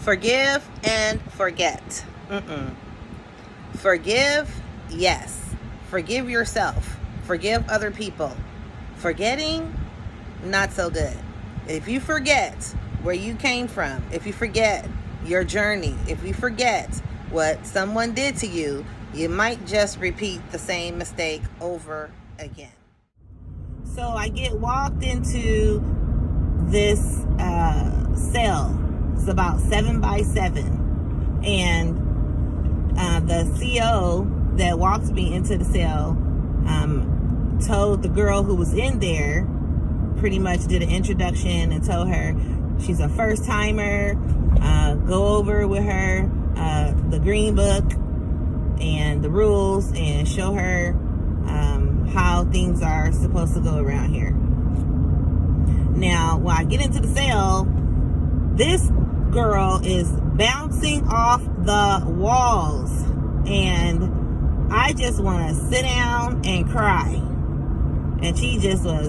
Forgive and forget. Forgive, yes. Forgive yourself. Forgive other people. Forgetting, not so good. If you forget where you came from, if you forget your journey, if you forget what someone did to you, you might just repeat the same mistake over again. So I get walked into this cell. It's about 7 by 7. And the CO that walked me into the cell told the girl who was in there, pretty much did an introduction and told her she's a first timer, go over with her the green book and the rules and show her how things are supposed to go around here. Now, when I get into the cell, this girl is bouncing off the walls, and I just want to sit down and cry. And she just was,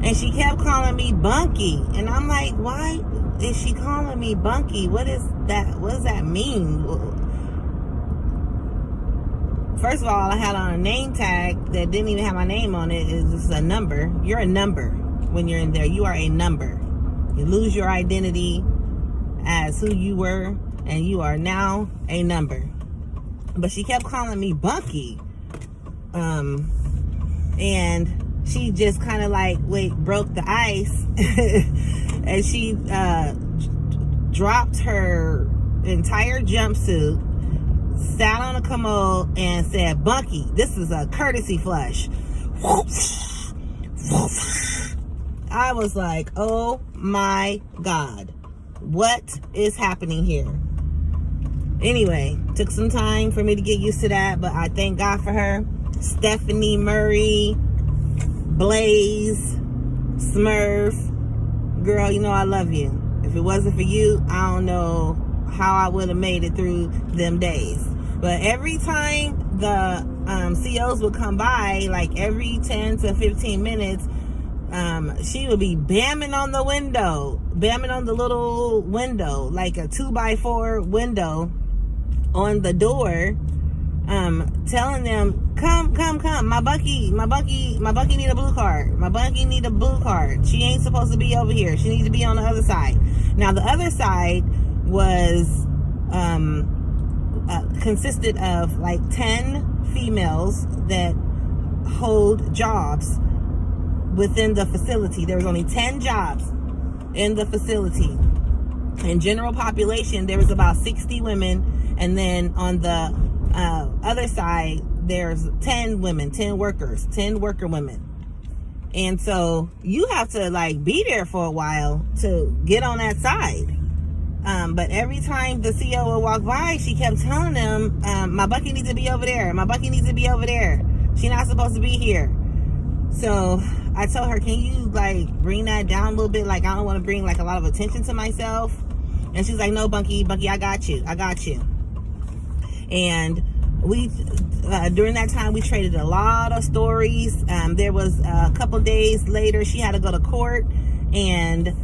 and she kept calling me Bunky. And I'm like, why is she calling me Bunky? What is that? What does that mean? First of all, I had on a name tag that didn't even have my name on it. It's just a number. You're a number when you're in there. You are a number. You lose your identity as who you were, and you are now a number. But she kept calling me Bunky. And she just kind of like, broke the ice. And she dropped her entire jumpsuit, sat on a commode, and said, Bunky, this is a courtesy flush. I was like, oh my God, what is happening here? Anyway, took some time for me to get used to that, but I thank God for her. Stephanie Murray, Blaze, Smurf, girl, you know I love you. If it wasn't for you, I don't know how I would have made it through them days. But every time the COs would come by, like every 10 to 15 minutes, she would be bamming on the window, bamming on the little window, like a 2x4 window on the door, telling them, come, my Bunky need a blue card. My Bunky need a blue card. She ain't supposed to be over here. She needs to be on the other side. Now, the other side was consisted of like 10 females that hold jobs within the facility. There was only 10 jobs in the facility. In general population, there was about 60 women, and then on the other side, there's 10 women, 10 workers, 10 worker women. And so you have to like be there for a while to get on that side. But every time the CO would walk by, she kept telling them, my Bunky needs to be over there. My Bunky needs to be over there. She's not supposed to be here. So I told her, can you like bring that down a little bit? Like, I don't want to bring like a lot of attention to myself. And she's like, no, Bunky, I got you. And we, during that time, we traded a lot of stories. There was a couple days later, she had to go to court, and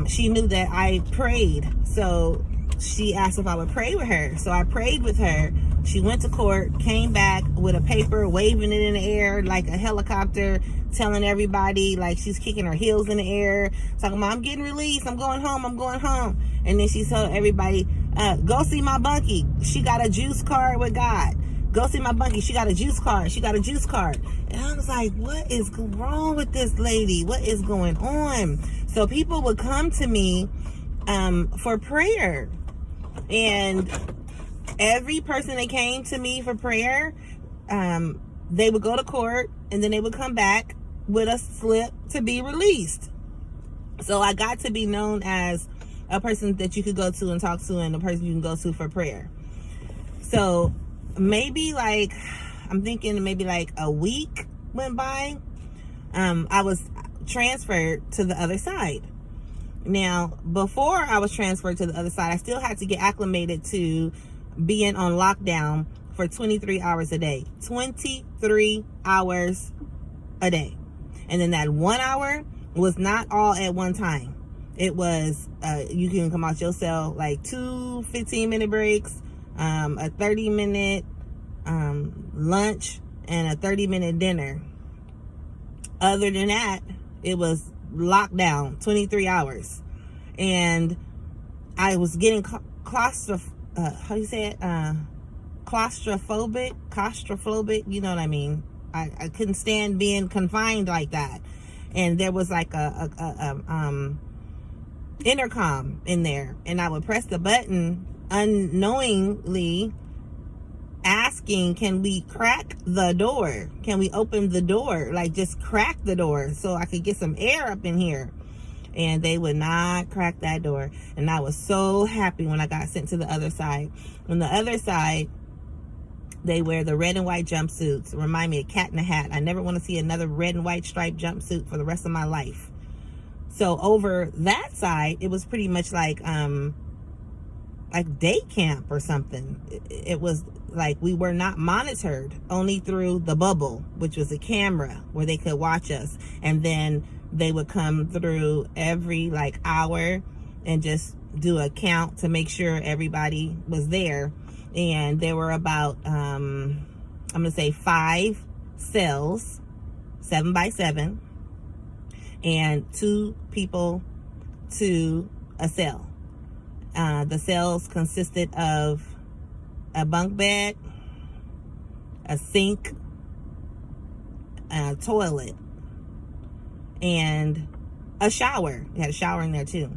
she knew that I prayed. So she asked if I would pray with her. So I prayed with her. She went to court, came back with a paper, waving it in the air like a helicopter, telling everybody like she's kicking her heels in the air, talking about, I'm getting released, I'm going home. And then she told everybody, go see my Bunky. She got a juice card with God. Go see my Bunky. She got a juice card. And I was like, what is wrong with this lady? What is going on? So people would come to me for prayer. And every person that came to me for prayer, they would go to court, and then they would come back with a slip to be released. So I got to be known as a person that you could go to and talk to, and a person you can go to for prayer. So maybe like, I'm thinking maybe like a week went by. I was transferred to the other side. Now, before I was transferred to the other side, I still had to get acclimated to being on lockdown for 23 hours a day. 23 hours a day. And then that 1 hour was not all at one time. It was, you can come out your cell like 2 15-minute breaks, a 30-minute lunch, and a 30-minute dinner. Other than that, it was locked down 23 hours. And I was getting claustrophobic, you know what I mean? I couldn't stand being confined like that. And there was like a intercom in there, and I would press the button unknowingly, asking, can we crack the door? Can we open the door? Like, just crack the door so I could get some air up in here. And they would not crack that door. And I was so happy when I got sent to the other side. On the other side, they wear the red and white jumpsuits. Remind me of Cat in the Hat. I never want to see another red and white striped jumpsuit for the rest of my life. So over that side, it was pretty much like day camp or something. It was like we were not monitored, only through the bubble, which was a camera where they could watch us. And then they would come through every like hour and just do a count to make sure everybody was there. And there were about, I'm going to say 5 cells, 7 by 7, and 2 people to a cell. The cells consisted of a bunk bed, a sink, a toilet, and a shower. We had a shower in there too.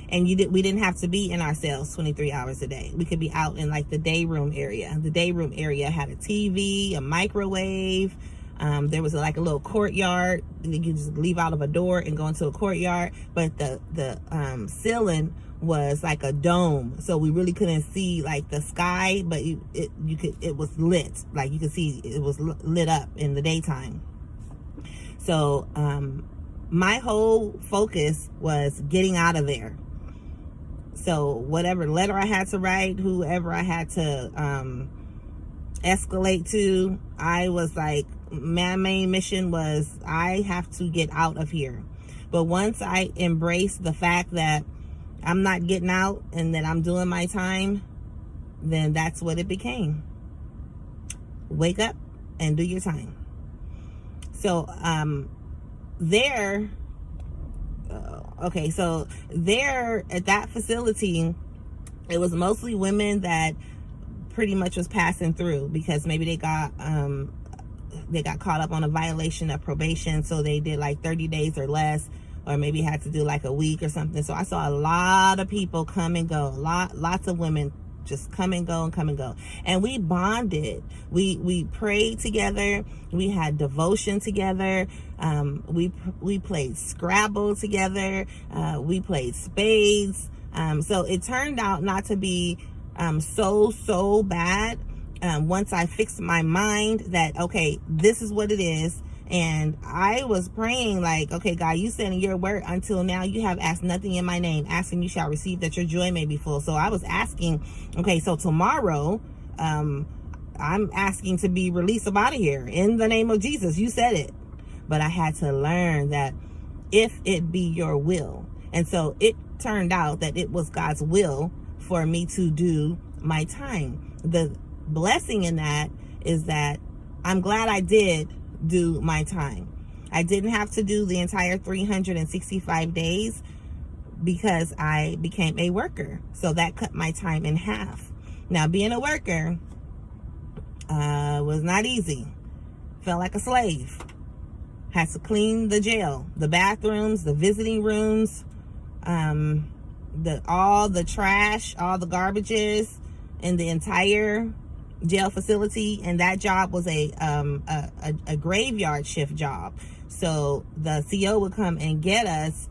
And we didn't have to be in our cells 23 hours a day. We could be out in like the day room area. The day room area had a TV, a microwave. There was like a little courtyard. You could just leave out of a door and go into a courtyard. But the ceiling was like a dome, so we really couldn't see like the sky, but it was lit. Like you could see it was lit up in the daytime. So my whole focus was getting out of there. So whatever letter I had to write, whoever I had to escalate to, I was like, my main mission was I have to get out of here. But once I embraced the fact that I'm not getting out and that I'm doing my time, then that's what it became. Wake up and do your time. So there at that facility, it was mostly women that pretty much was passing through because maybe they got caught up on a violation of probation, so they did like 30 days or less, or maybe had to do like a week or something. So I saw a lot of people come and go, lots of women just come and go and come and go. And we bonded. We prayed together. We had devotion together. We played Scrabble together. We played spades. So it turned out not to be so bad. Once I fixed my mind that, okay, this is what it is. And I was praying like, okay, God, you said in your word, until now you have asked nothing in my name. Asking you shall receive, that your joy may be full. So I was asking, okay, so tomorrow, I'm asking to be released up out of here in the name of Jesus. You said it. But I had to learn that if it be your will. And so it turned out that it was God's will for me to do my time. The blessing in that is that I'm glad I did do my time. I didn't have to do the entire 365 days because I became a worker. So that cut my time in half. Now, being a worker was not easy. Felt like a slave. Had to clean the jail, the bathrooms, the visiting rooms, all the trash, all the garbages in the entire jail facility. And that job was a graveyard shift job. So the CO would come and get us,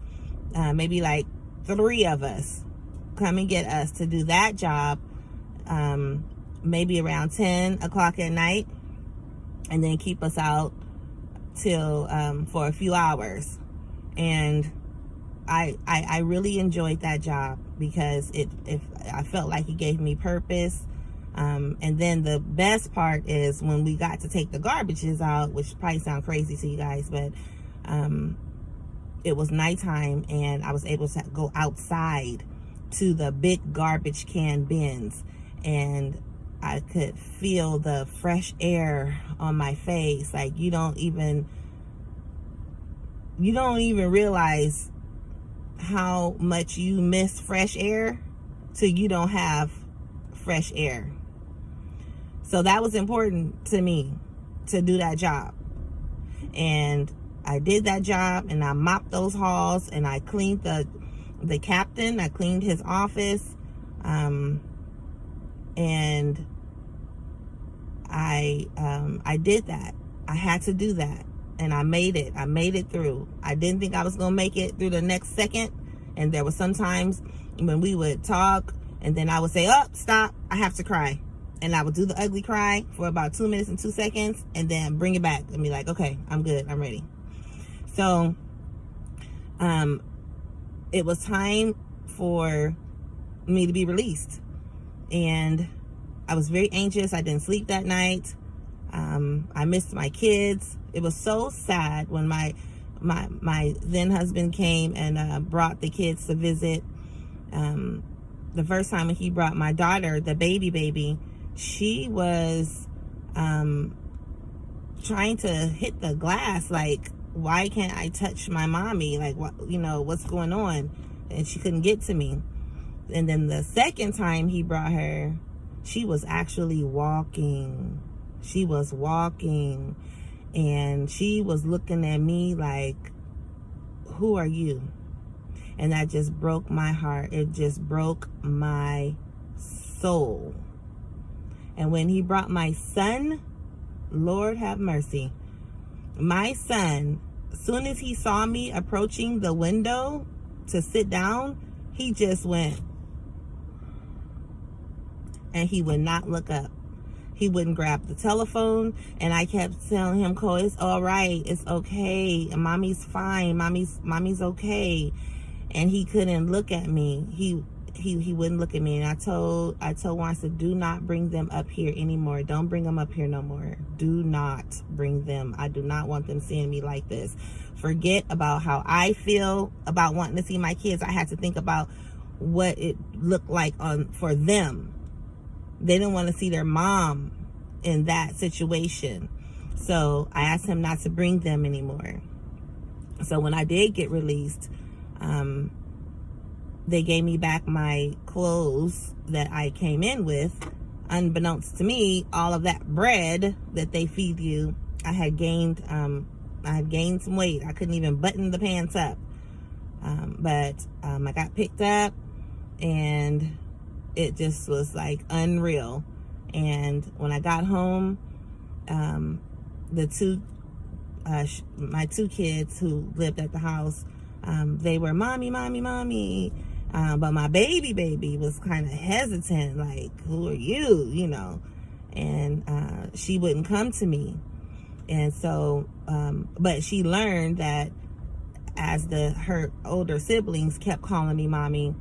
maybe like 3 of us come and get us to do that job, maybe around 10 o'clock at night, and then keep us out till for a few hours. And I really enjoyed that job because I felt like it gave me purpose. And then the best part is when we got to take the garbages out, which probably sounds crazy to you guys, but it was nighttime and I was able to go outside to the big garbage can bins, and I could feel the fresh air on my face. Like, you don't even realize how much you miss fresh air till you don't have fresh air. So that was important to me, to do that job. And I did that job, and I mopped those halls, and I cleaned the captain. I cleaned his office, and I did that. I had to do that, and I made it. I made it through. I didn't think I was gonna make it through the next second, and there were some times when we would talk, and then I would say, "Oh, stop! I have to cry," and I would do the ugly cry for about 2 minutes and 2 seconds, and then bring it back and be like, "Okay, I'm good. I'm ready." So, it was time for me to be released, and I was very anxious. I didn't sleep that night. I missed my kids. It was so sad when my then husband came and brought the kids to visit. The first time he brought my daughter, the baby, she was trying to hit the glass, like, why can't I touch my mommy? Like, what, what's going on? And she couldn't get to me. And then the second time he brought her, she was actually walking. She was walking, and she was looking at me like, who are you? And that just broke my heart. It just broke my soul. And when he brought my son, Lord have mercy, my son, as soon as he saw me approaching the window to sit down, he just went, and he would not look up. He wouldn't grab the telephone, and I kept telling him, "Cole, it's all right, it's okay, mommy's fine, mommy's okay." And he couldn't look at me. He wouldn't look at me. And I told Juan, I said, "Do not bring them up here anymore. Don't bring them up here no more. Do not bring them. I do not want them seeing me like this. Forget about how I feel about wanting to see my kids. I had to think about what it looked like for them. They didn't want to see their mom in that situation. So I asked him not to bring them anymore. So when I did get released, they gave me back my clothes that I came in with. Unbeknownst to me, all of that bread that they feed you, I had gained some weight. I couldn't even button the pants up. But I got picked up, and it just was like unreal. And when I got home, my two kids who lived at the house, they were, "Mommy, mommy, mommy." But my baby was kind of hesitant, like, "Who are you?" And she wouldn't come to me. And so, but she learned that as her older siblings kept calling me mommy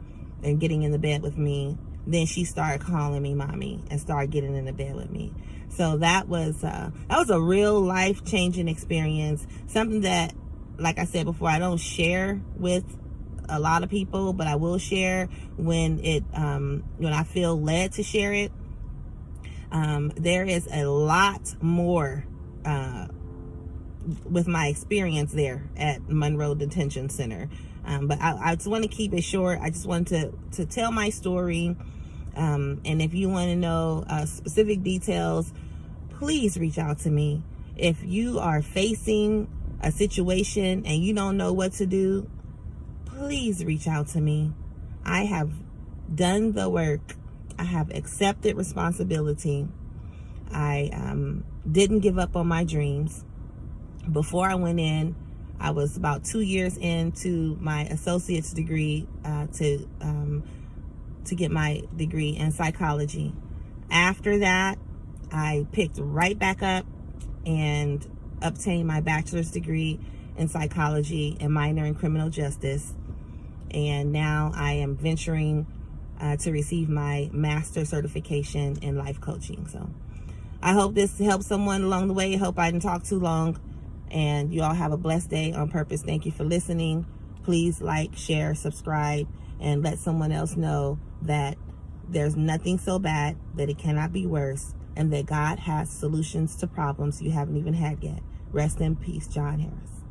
and getting in the bed with me, then she started calling me mommy and started getting in the bed with me. So that was a real life-changing experience. Something that, like I said before, I don't share with a lot of people, but I will share when I feel led to share it. There is a lot more with my experience there at Monroe Detention Center. But I just want to keep it short. I just want to tell my story. And if you want to know specific details, please reach out to me. If you are facing a situation and you don't know what to do, please reach out to me. I have done the work. I have accepted responsibility. I didn't give up on my dreams. Before I went in, I was about 2 years into my associate's degree to get my degree in psychology. After that, I picked right back up and obtained my bachelor's degree in psychology and minor in criminal justice. And now I am venturing to receive my master's certification in life coaching. So I hope this helps someone along the way. I hope I didn't talk too long. And you all have a blessed day on purpose. Thank you for listening. Please like, share, subscribe, and let someone else know that there's nothing so bad that it cannot be worse, and that God has solutions to problems you haven't even had yet. Rest in peace, John Harris.